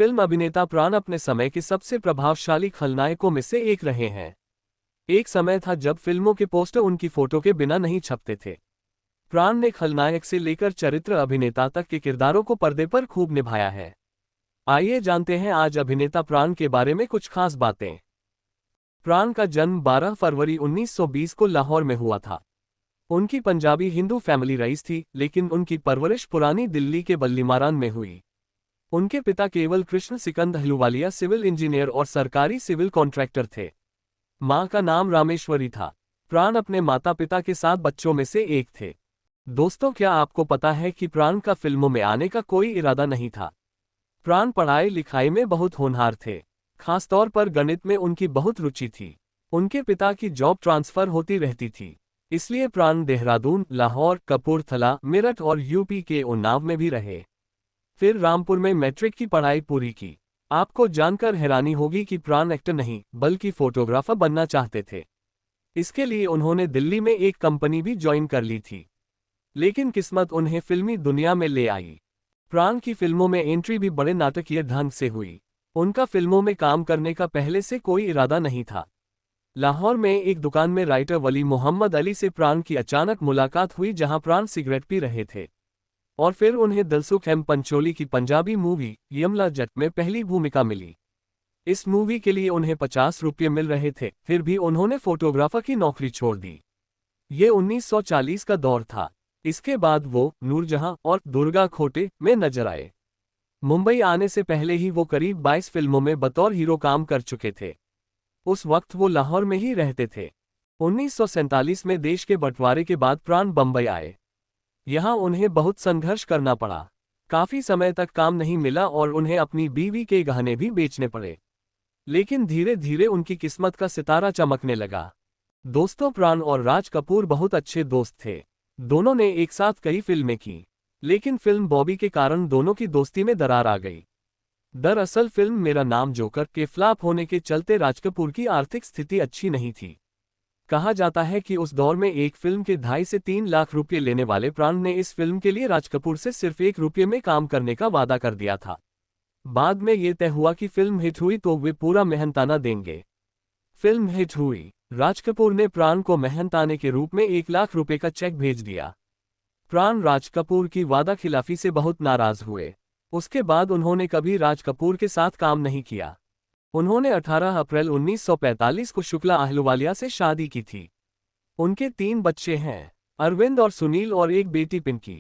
Film अभिनेता प्राण अपने समय के सबसे प्रभावशाली खलनायकों में से एक रहे हैं। एक समय था जब फिल्मों के पोस्टर उनकी फोटो के बिना नहीं छपते थे। प्राण ने खलनायक से लेकर चरित्र अभिनेता तक के किरदारों को पर्दे पर खूब निभाया है। आइए जानते हैं आज अभिनेता प्राण के बारे में कुछ खास बातें। प्राण का जन्म 12 फरवरी 1920 को लाहौर में हुआ था। उनकी पंजाबी हिंदू फैमिली रईस थी, लेकिन उनकी परवरिश पुरानी दिल्ली के बल्लीमारान में हुई। उनके पिता केवल कृष्ण सिकंद अहलूवालिया सिविल इंजीनियर और सरकारी सिविल कॉन्ट्रैक्टर थे। मां का नाम रामेश्वरी था। प्राण अपने माता पिता के 7 बच्चों में से एक थे। दोस्तों, क्या आपको पता है कि प्राण का फिल्मों में आने का कोई इरादा नहीं था। प्राण पढ़ाई लिखाई में बहुत होनहार थे। खासतौर पर गणित में उनकी बहुत रुचि थी। उनके पिता की जॉब ट्रांसफर होती रहती थी, इसलिए प्राण देहरादून, लाहौर, कपूरथला, मेरठ और यूपी के उन्नाव में भी रहे। फिर रामपुर में मैट्रिक की पढ़ाई पूरी की। आपको जानकर हैरानी होगी कि प्राण एक्टर नहीं बल्कि फोटोग्राफर बनना चाहते थे। इसके लिए उन्होंने दिल्ली में एक कंपनी भी ज्वाइन कर ली थी, लेकिन किस्मत उन्हें फिल्मी दुनिया में ले आई। प्राण की फिल्मों में एंट्री भी बड़े नाटकीय ढंग से हुई। उनका फिल्मों में काम करने का पहले से कोई इरादा नहीं था। लाहौर में एक दुकान में राइटर वली मोहम्मद अली से प्राण की अचानक मुलाकात हुई, जहां प्राण सिगरेट पी रहे थे, और फिर उन्हें दिलसुख एम पंचोली की पंजाबी मूवी यमला जट में पहली भूमिका मिली। इस मूवी के लिए उन्हें 50 रुपये मिल रहे थे, फिर भी उन्होंने फोटोग्राफर की नौकरी छोड़ दी। ये 1940 का दौर था। इसके बाद वो नूरजहां और दुर्गा खोटे में नजर आए। मुंबई आने से पहले ही वो करीब 22 फिल्मों में बतौर हीरो काम कर चुके थे। उस वक्त वो लाहौर में ही रहते थे। 1947 में देश के बंटवारे के बाद प्राण बंबई आए। यहाँ उन्हें बहुत संघर्ष करना पड़ा। काफी समय तक काम नहीं मिला और उन्हें अपनी बीवी के गहने भी बेचने पड़े, लेकिन धीरे धीरे उनकी किस्मत का सितारा चमकने लगा। दोस्तों, प्राण और राज कपूर बहुत अच्छे दोस्त थे। दोनों ने एक साथ कई फिल्में की, लेकिन फिल्म बॉबी के कारण दोनों की दोस्ती में दरार आ गई। दरअसल फिल्म मेरा नाम जोकर के फ्लॉप होने के चलते राज कपूर की आर्थिक स्थिति अच्छी नहीं थी। कहा जाता है कि उस दौर में एक फिल्म के 2.5 से 3 लाख रुपये लेने वाले प्राण ने इस फिल्म के लिए राज कपूर से सिर्फ 1 रुपये में काम करने का वादा कर दिया था। बाद में ये तय हुआ कि फिल्म हिट हुई तो वे पूरा मेहनताना देंगे। फिल्म हिट हुई। राज कपूर ने प्राण को मेहनताने के रूप में 1 लाख रुपए का चेक भेज दिया। प्राण राज कपूर की वादा खिलाफी से बहुत नाराज हुए। उसके बाद उन्होंने कभी राज कपूर के साथ काम नहीं किया। उन्होंने 18 अप्रैल 1945 को शुक्ला अहलूवालिया से शादी की थी। उनके 3 बच्चे हैं, अरविंद और सुनील, और एक बेटी पिंकी।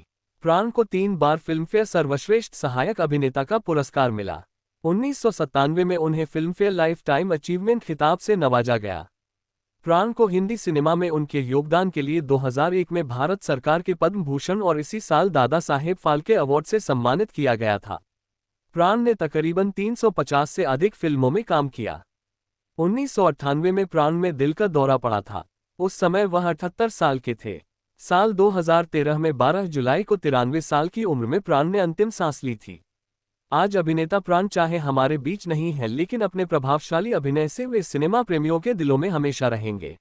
प्राण को 3 बार फिल्मफेयर सर्वश्रेष्ठ सहायक अभिनेता का पुरस्कार मिला। 1997 में उन्हें फिल्मफेयर लाइफ टाइम अचीवमेंट खिताब से नवाजा गया। प्राण को हिंदी सिनेमा में उनके योगदान के लिए 2001 में भारत सरकार के पद्म भूषण और इसी साल दादा साहेब फाल्के अवार्ड से सम्मानित किया गया था। प्राण ने तकरीबन 350 से अधिक फिल्मों में काम किया। 1998 में प्राण में दिल का दौरा पड़ा था। उस समय वह 78 साल के थे। साल 2013 में 12 जुलाई को 93 साल की उम्र में प्राण ने अंतिम सांस ली थी। आज अभिनेता प्राण चाहे हमारे बीच नहीं है, लेकिन अपने प्रभावशाली अभिनय से वे सिनेमा प्रेमियों के दिलों में हमेशा रहेंगे।